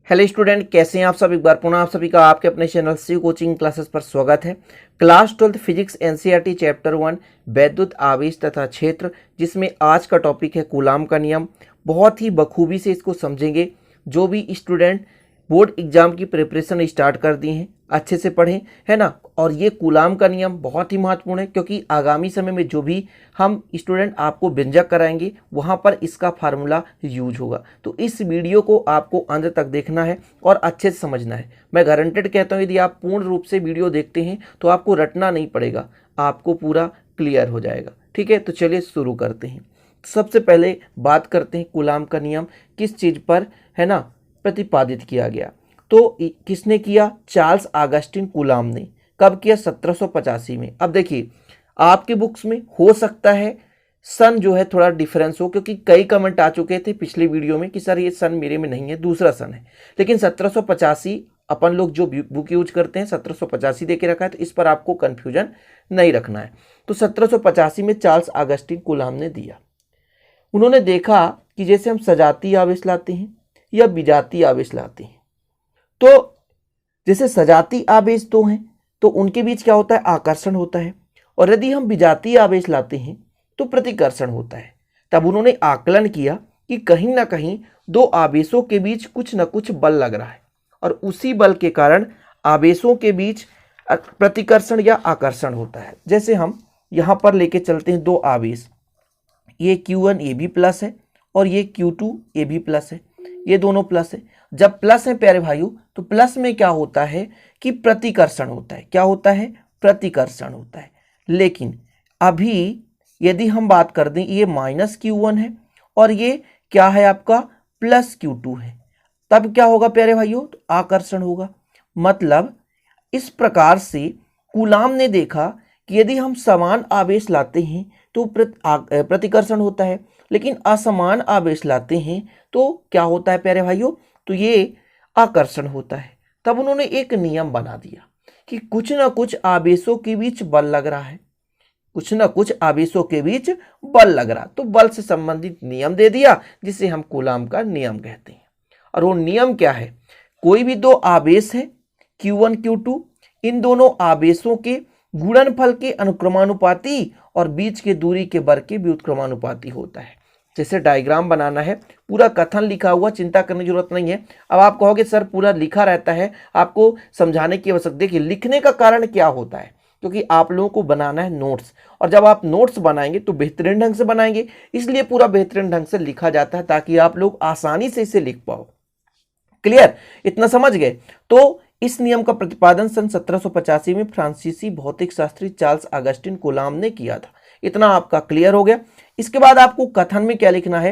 Hello student, कैसे हैं आप सब। एक बार पुनः आप सभी का आपके अपने चैनल शिव कोचिंग क्लासेस पर स्वागत है। क्लास 12 फिजिक्स एनसीईआरटी चैप्टर 1 वैद्युत आवेश तथा क्षेत्र, जिसमें आज का टॉपिक है कूलाम का नियम। बहुत ही बखूबी से इसको समझेंगे। जो भी स्टूडेंट बोर्ड एग्जाम की प्रिपरेशन स्टार्ट कर दी हैं, अच्छे से पढ़ें, है ना। और ये कूलाम का नियम बहुत ही महत्वपूर्ण है, क्योंकि आगामी समय में जो भी हम स्टूडेंट आपको व्यंजक कराएंगे वहाँ पर इसका फार्मूला यूज होगा। तो इस वीडियो को आपको अंत तक देखना है और अच्छे से समझना है। मैं गारंटेड कहता हूँ, यदि आप पूर्ण रूप से वीडियो देखते हैं तो आपको रटना नहीं पड़ेगा, आपको पूरा क्लियर हो जाएगा। ठीक है, तो चलिए शुरू करते हैं। सबसे पहले बात करते हैं कूलाम का नियम किस चीज़ पर, है ना, प्रतिपादित किया गया। तो किसने किया? चार्ल्स ऑगस्टिन कूलाम ने। कब किया? 1785 में। अब देखिए, आपके बुक्स में हो सकता है सन जो है थोड़ा डिफरेंस हो, क्योंकि कई कमेंट आ चुके थे पिछले वीडियो में कि सर ये सन मेरे में नहीं है, दूसरा सन है। लेकिन 1785 अपन लोग जो बुक यूज करते हैं 1785 दे के रखा है, तो इस पर आपको कंफ्यूजन नहीं रखना है। तो 1785 में चार्ल्स ऑगस्टिन कूलाम ने दिया। उन्होंने देखा कि जैसे हम सजातीय आवेश लाते हैं या विजातीय आवेश लाते हैं, तो जैसे सजातीय आवेश दो हैं तो उनके बीच क्या होता है? आकर्षण होता है। और यदि हम विजातीय आवेश लाते हैं तो प्रतिकर्षण होता है। तब उन्होंने आकलन किया कि कहीं ना कहीं दो आवेशों के बीच कुछ न कुछ बल लग रहा है, और उसी बल के कारण आवेशों के बीच प्रतिकर्षण या आकर्षण होता है। जैसे हम यहाँ पर लेके चलते हैं दो आवेश, ये Q1 ये भी प्लस है और ये Q2 ये भी प्लस है, ये दोनों प्लस है। जब प्लस है प्यारे भाइयों, तो प्लस में क्या होता है कि प्रतिकर्षण होता है। क्या होता है? प्रतिकर्षण होता है। लेकिन अभी यदि हम बात कर दें, ये -Q1 है और ये क्या है आपका? +Q2 है, तब क्या होगा प्यारे भाइयों? तो आकर्षण होगा। मतलब इस प्रकार से कूलाम ने देखा कि यदि हम समान आवेश लाते हैं तो प्रतिकर्षण होता है, लेकिन असमान आवेश लाते हैं तो क्या होता है प्यारे भाइयों? तो ये आकर्षण होता है। तब उन्होंने एक नियम बना दिया कि कुछ ना कुछ आवेशों के बीच बल लग रहा है, कुछ ना कुछ आवेशों के बीच बल लग रहा, तो बल से संबंधित नियम दे दिया, जिसे हम कूलाम का नियम कहते हैं। और वो नियम क्या है? कोई भी दो आवेश है Q1 Q2, इन दोनों आवेशों के गुणनफल के अनुक्रमानुपाती और बीच के दूरी के वर्ग के व्युत्क्रमानुपाती होता है। जैसे डायग्राम बनाना है, पूरा कथन लिखा हुआ, चिंता करने की जरूरत नहीं है। अब आप कहोगे सर पूरा लिखा रहता है, आपको समझाने की आवश्यकता। देखिए, लिखने का कारण क्या होता है, क्योंकि आप लोगों को बनाना है नोट्स, और जब आप नोट्स बनाएंगे तो बेहतरीन ढंग से बनाएंगे, इसलिए पूरा बेहतरीन ढंग से लिखा जाता है ताकि आप लोग आसानी से इसे लिख पाओ। क्लियर? इतना समझ गए? तो इस नियम का प्रतिपादन सन 1785 में फ्रांसीसी भौतिक शास्त्री चार्ल्स ऑगस्टिन कूलाम ने किया था। इतना आपका क्लियर हो गया। इसके बाद आपको कथन में क्या लिखना है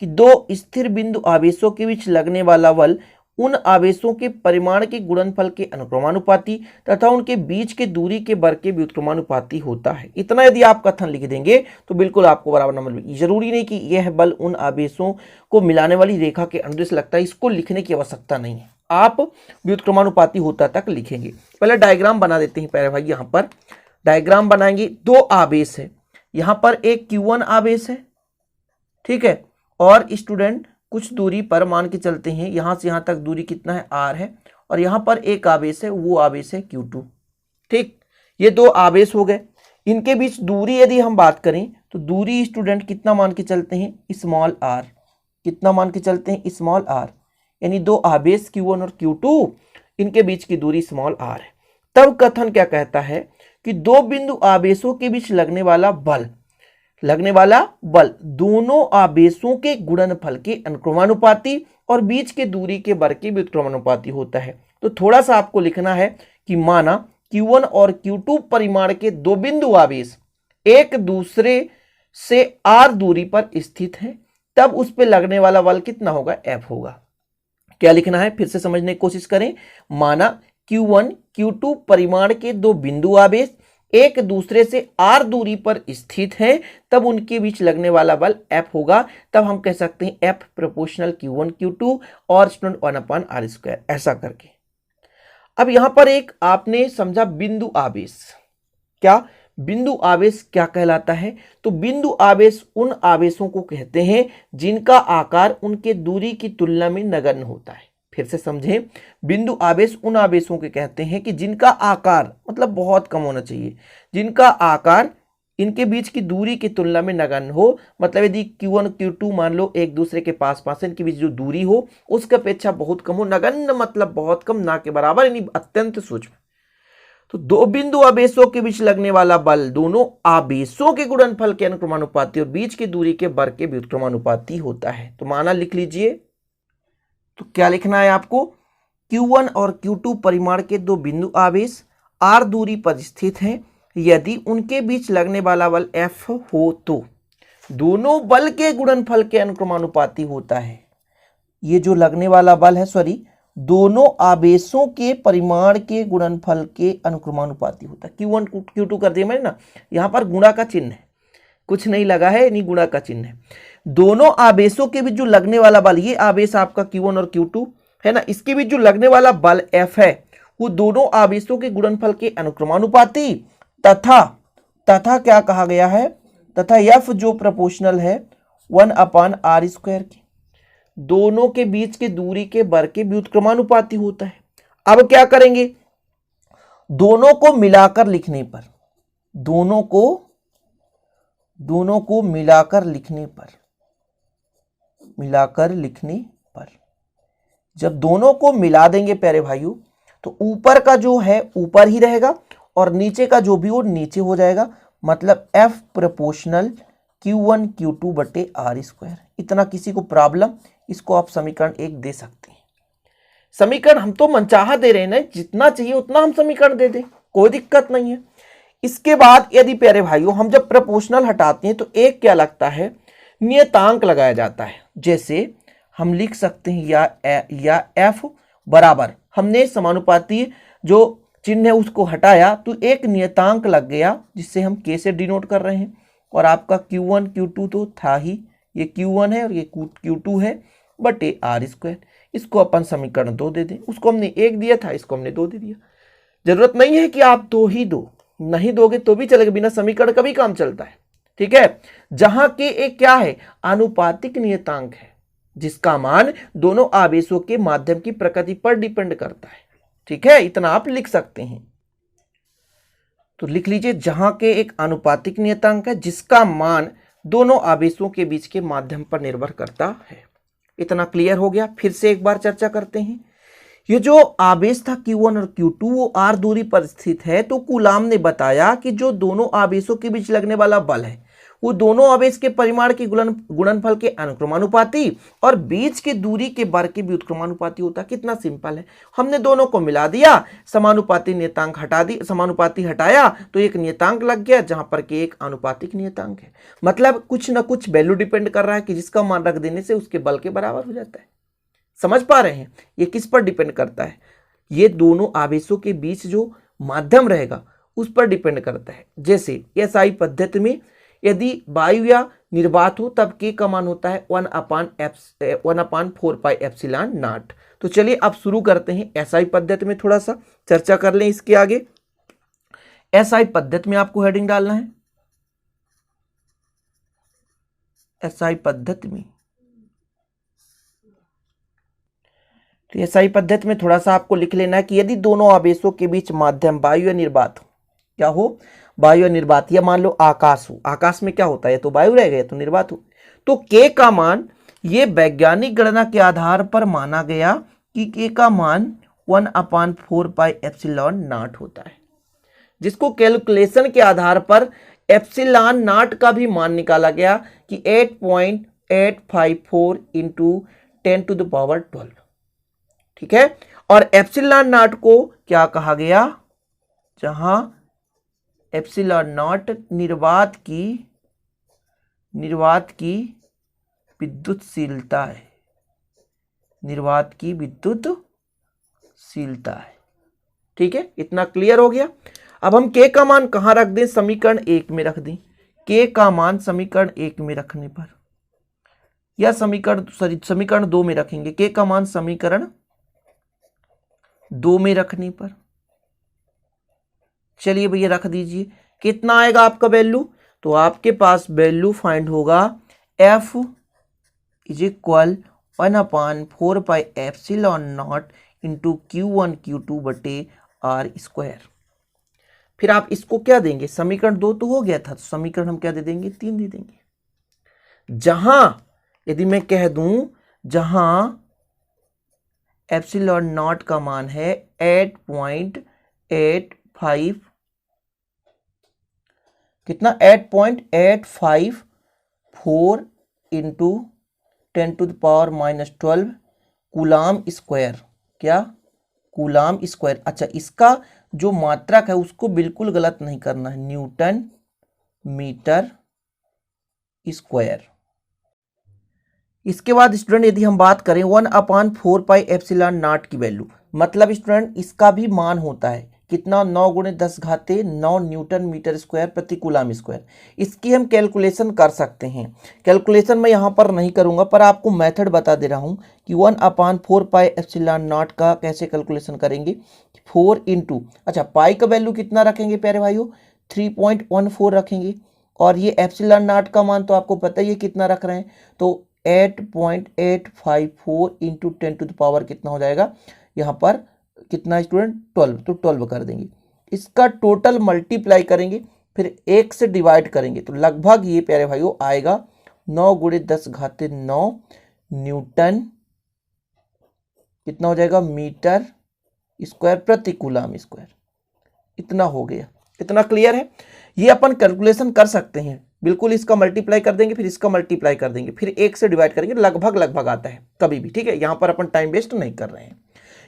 कि दो स्थिर बिंदु आवेशों के बीच लगने वाला बल उन आवेशों के परिमाण के गुणनफल के अनुक्रमानुपाती तथा उनके बीच के दूरी के वर्ग के व्युत्क्रमानुपाती होता है। इतना यदि आप कथन लिख देंगे तो बिल्कुल आपको बराबर नंबर मिलेगा। जरूरी नहीं कि यह बल उन आवेशों को मिलाने वाली रेखा के अनुदिश लगता है, इसको लिखने की आवश्यकता नहीं है, आप व्युत्क्रमानुपाती होता तक लिखेंगे। पहले डायग्राम बना देते हैं प्यारे भाई। यहाँ पर डायग्राम बनाएंगे, दो आवेश है, यहाँ पर एक Q1 आवेश है, ठीक है, और स्टूडेंट कुछ दूरी पर मान के चलते हैं, यहां से यहां तक दूरी कितना है? R है, और यहां पर एक आवेश है, वो आवेश है Q2। ठीक, ये दो आवेश हो गए। इनके बीच दूरी यदि हम बात करें तो दूरी स्टूडेंट कितना मान के चलते हैं? Small r। कितना मान के चलते हैं? Small r। यानी दो आवेश Q1 और Q2, इनके बीच की दूरी स्मॉल r है। तब कथन क्या कहता है कि दो बिंदु आवेशों के बीच लगने वाला बल दोनों आवेशों के गुणनफल के अनुक्रमानुपाती और बीच के दूरी के वर्ग के व्युत्क्रमानुपाती होता है। तो थोड़ा सा आपको लिखना है कि माना Q1 और Q2 परिमाण के दो बिंदु आवेश एक दूसरे से r दूरी पर स्थित हैं, तब उस पर लगने वाला बल कितना होगा? F होगा। क्या लिखना है? फिर से समझने की कोशिश करें। माना Q1 Q2 परिमाण के दो बिंदु आवेश एक दूसरे से r दूरी पर स्थित है, तब उनके बीच लगने वाला बल F होगा। तब हम कह सकते हैं F प्रोपोर्शनल Q1 Q2 और स्टूडेंट 1/r², ऐसा करके। अब यहां पर एक आपने समझा बिंदु आवेश। क्या बिंदु आवेश क्या कहलाता है? तो बिंदु आवेश उन आवेशों को कहते हैं जिनका आकार उनके दूरी की तुलना में नगण्य होता है। फिर से समझें, बिंदु आवेश उन आवेशों के कहते हैं कि जिनका आकार मतलब बहुत कम होना चाहिए, जिनका आकार इनके बीच की दूरी की तुलना में नगण्य हो। मतलब यदि Q1 Q2 मान लो एक दूसरे के पास है, इनके बीच जो दूरी हो उसके अपेक्षा बहुत कम हो। नगण्य मतलब बहुत कम, ना के बराबर, यानी अत्यंत सूक्ष्म। तो दो बिंदु आवेशों के बीच लगने वाला बल दोनों आवेशों के गुणनफल के अनुक्रमानुपाती और बीच की दूरी के वर्ग के व्युत्क्रमानुपाती होता है। तो माना लिख लीजिए, तो क्या लिखना है आपको, Q1 और Q2 परिमाण के दो बिंदु आवेश r दूरी पर स्थित हैं, यदि उनके बीच लगने वाला बल F हो तो दोनों बल के गुणनफल के अनुक्रमानुपाती होता है। ये जो लगने वाला बल है, सॉरी, दोनों आवेशों के परिमाण के गुणनफल के अनुक्रमानुपाती होता है। Q1 Q2 कर दिया मैंने ना, यहां पर गुणा का चिन्ह है, कुछ नहीं लगा है, नहीं गुणा का चिन्ह है। दोनों आवेशों के बीच जो लगने वाला बल, ये आवेश आपका Q1 और Q2 है ना, इसके बीच जो लगने वाला बल F है वो दोनों आवेशों के गुणनफल के अनुक्रमानुपाती तथा क्या कहा गया है, तथा F जो प्रोपोर्शनल है 1/r² के दोनों के बीच की दूरी के वर्ग के व्युत्क्रमानुपाती होता है। अब क्या करेंगे, दोनों को मिलाकर लिखने पर, दोनों को मिलाकर लिखने पर जब दोनों को मिला देंगे प्यारे भाइयों, तो ऊपर का जो है ऊपर ही रहेगा और नीचे का जो भी वो नीचे हो जाएगा। मतलब F प्रोपोर्शनल Q1 Q2 बटे r²। इतना किसी को प्रॉब्लम, इसको आप समीकरण 1 दे सकते हैं। समीकरण हम तो मनचाहा दे रहे हैं ना, जितना चाहिए उतना हम समीकरण दे दें, कोई दिक्कत नहीं है। इसके बाद यदि प्यारे भाइयों हम जब प्रोपोर्शनल हटाते हैं तो एक क्या लगता है, नियतांक लगाया जाता है। जैसे हम लिख सकते हैं या F बराबर, हमने समानुपाती जो चिन्ह है उसको हटाया तो एक नियतांक लग गया जिससे हम K से डिनोट कर रहे हैं। और आपका Q1 Q2 तो था ही, ये Q1 है और ये Q2 है बटे r²। इसको अपन समीकरण 2 दे दें, उसको हमने 1 दिया था, इसको हमने 2 दे दिया। जरूरत नहीं है कि आप 2 ही दो, नहीं दोगे तो भी चलेगा, बिना समीकरण का भी काम चलता है। ठीक है, जहां के एक क्या है, आनुपातिक नियतांक है जिसका मान दोनों आवेशों के माध्यम की प्रकृति पर डिपेंड करता है। ठीक है, इतना आप लिख सकते हैं। तो लिख लीजिए, जहां के एक आनुपातिक नियतांक है जिसका मान दोनों आवेशों के बीच के माध्यम पर निर्भर करता है। इतना क्लियर हो गया। फिर से एक बार चर्चा करते हैं। ये जो आवेश था Q1 और Q2 वो r दूरी पर स्थित है। तो कूलाम ने बताया कि जो दोनों आवेशों के बीच लगने वाला बल है वो दोनों आवेश के परिमाण के गुणनफल के अनुक्रमानुपाती और बीच की दूरी के वर्ग के व्युत्क्रमानुपाती होता है। कितना सिंपल है, हमने दोनों को मिला दिया, समानुपाती नियतांक हटा दी, समानुपाती हटाया तो एक नियतांक लग गया जहां पर कि एक आनुपातिक नियतांक है। मतलब कुछ ना कुछ वैल्यू डिपेंड कर रहा है कि जिसका मान रख देने से उसके बल के बराबर हो जाता है। समझ पा रहे हैं, ये किस पर डिपेंड करता है, ये दोनों आवेशों के बीच जो माध्यम रहेगा उस पर डिपेंड करता है। जैसे SI पद्धति में यदि वायु या निर्वात हो तब K का मान होता है 1/4πε0। तो चलिए अब शुरू करते हैं। SI पद्धति में थोड़ा सा चर्चा कर लें इसके आगे। SI पद्धति में आपको हेडिंग डालना है, SI पद्धति में। तो SI पद्धति में थोड़ा सा आपको लिख लेना है कि यदि दोनों आवेशों के बीच माध्यम वायु या निर्वात हो, क्या हो, वायु या निर्वात, या मान लो आकाश हो, आकाश में क्या होता है, तो वायु रह गया तो निर्वात हो, तो K का मान ये वैज्ञानिक गणना के आधार पर माना गया कि K का मान 1/4πε0 होता है, जिसको कैलकुलेशन के आधार पर ε0 का भी मान निकाला गया कि 8.854 × 10⁻12। ठीक है, और ε0 को क्या कहा गया, जहां ε0 निर्वात की विद्युतशीलता है, निर्वात की विद्युतशीलता है। ठीक है, इतना क्लियर हो गया। अब हम K का मान कहां रख दें, समीकरण 1 में रख दें। K का मान समीकरण 1 में रखने पर, या समीकरण 2 में रखेंगे। K का मान समीकरण 2 में रखने पर, चलिए भैया रख दीजिए। कितना आएगा आपका वैल्यू, तो आपके पास वैल्यू फाइंड होगा F = 1/4πε0 इंटू Q1 Q2 बटे आर स्क्वायर। फिर आप इसको क्या देंगे, समीकरण 2 तो हो गया था, तो समीकरण हम क्या दे देंगे, 3 दे देंगे। जहां यदि मैं कह दूं जहां एप्सिलॉन नॉट का मान है 8.85, कितना 8.854 इंटू 10⁻⁻12 कूलाम स्क्वायर। क्या, कूलाम स्क्वायर। अच्छा, इसका जो मात्रक है उसको बिल्कुल गलत नहीं करना है, न्यूटन मीटर स्क्वायर। इसके बाद स्टूडेंट यदि हम बात करें 1/4πε0 की वैल्यू, मतलब स्टूडेंट इसका भी मान होता है कितना, 9 × 10⁹ न्यूटन मीटर स्क्वायर प्रति कूलाम स्क्वायर। इसकी हम कैलकुलेशन कर सकते हैं। कैलकुलेशन मैं यहाँ पर नहीं करूँगा, पर आपको मेथड बता दे रहा हूँ कि 1/4πε0 का कैसे कैलकुलेशन करेंगे। 4 इंटू, अच्छा पाई का वैल्यू कितना रखेंगे प्यारे भाइयों, 3.14 रखेंगे, और ये एप्सिलॉन नॉट का मान तो आपको पता ही है कितना रख रहे हैं, तो 8.854 इंटू 10⁻, कितना हो जाएगा यहाँ पर, कितना स्टूडेंट 12, तो 12 कर देंगे। इसका टोटल मल्टीप्लाई करेंगे, फिर 1 से डिवाइड करेंगे, तो लगभग ये प्यारे भाइयों आएगा 9 × 10⁹ न्यूटन, कितना हो जाएगा, मीटर स्क्वायर प्रति कूलाम स्क्वायर। इतना हो गया, इतना क्लियर है। ये अपन कैलकुलेशन कर सकते हैं, बिल्कुल इसका मल्टीप्लाई कर देंगे, फिर इसका मल्टीप्लाई कर देंगे, फिर 1 से डिवाइड करेंगे, लगभग आता है कभी भी, ठीक है। यहां पर अपन टाइम वेस्ट नहीं कर रहे हैं।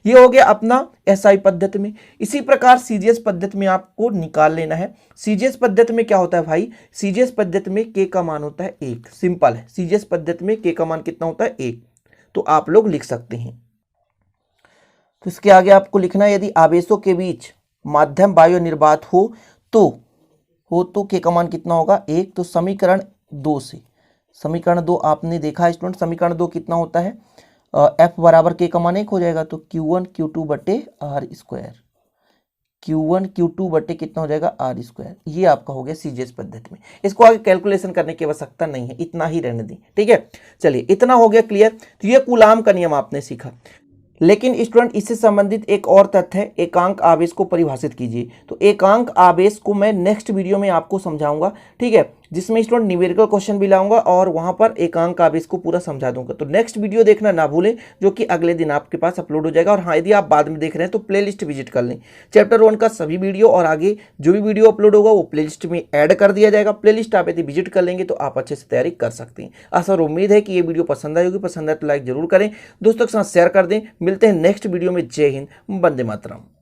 ये हो गया अपना एसआई पद्धति में। इसी प्रकार सीजीएस पद्धति में आपको निकाल लेना है। सीजीएस पद्धति में क्या होता है भाई, सीजीएस पद्धति में के का मान होता है 1, सिंपल है। सीजीएस पद्धति में के का मान कितना होता है, 1, तो आप लोग लिख सकते हैं। तो इसके आगे आपको लिखना है, यदि आवेशों के बीच माध्यम वायु निर्वात हो तो के का मान कितना होगा, 1। तो समीकरण 2 से, समीकरण 2 आपने देखा स्टूडेंट, समीकरण 2 कितना होता है, F बराबर के का मान 1 हो जाएगा, तो Q1 Q2 बटे आर स्क्वायर, Q1 Q2 बटे कितना हो जाएगा, आर स्क्वायर। ये आपका हो गया सीजीएस पद्धति में। इसको आगे कैलकुलेशन करने की आवश्यकता नहीं है, इतना ही रहने दें, ठीक है। चलिए, इतना हो गया क्लियर। तो ये कूलाम का नियम आपने सीखा। लेकिन स्टूडेंट इससे संबंधित एक और तथ्य है, एकांक आवेश को परिभाषित कीजिए। तो एकांक आवेश को मैं नेक्स्ट वीडियो में आपको समझाऊंगा, ठीक है, जिसमें स्टूडेंट न्यूमेरिकल क्वेश्चन भी लाऊंगा और वहां पर एकांक आवेश को पूरा समझा दूंगा। तो नेक्स्ट वीडियो देखना ना भूलें, जो कि अगले दिन आपके पास अपलोड हो जाएगा। और हाँ, यदि आप बाद में देख रहे हैं तो प्लेलिस्ट विजिट कर लें। चैप्टर 1 का सभी वीडियो और आगे जो भी वीडियो अपलोड होगा वो प्लेलिस्ट में ऐड कर दिया जाएगा। प्लेलिस्ट आप यदि विजिट कर लेंगे तो आप अच्छे से तैयारी कर सकते हैं। आशा और उम्मीद है कि ये वीडियो पसंद आई होगी। पसंद आए तो लाइक जरूर करें, दोस्तों के साथ शेयर कर दें। मिलते हैं नेक्स्ट वीडियो में। जय हिंद, वंदे मातरम।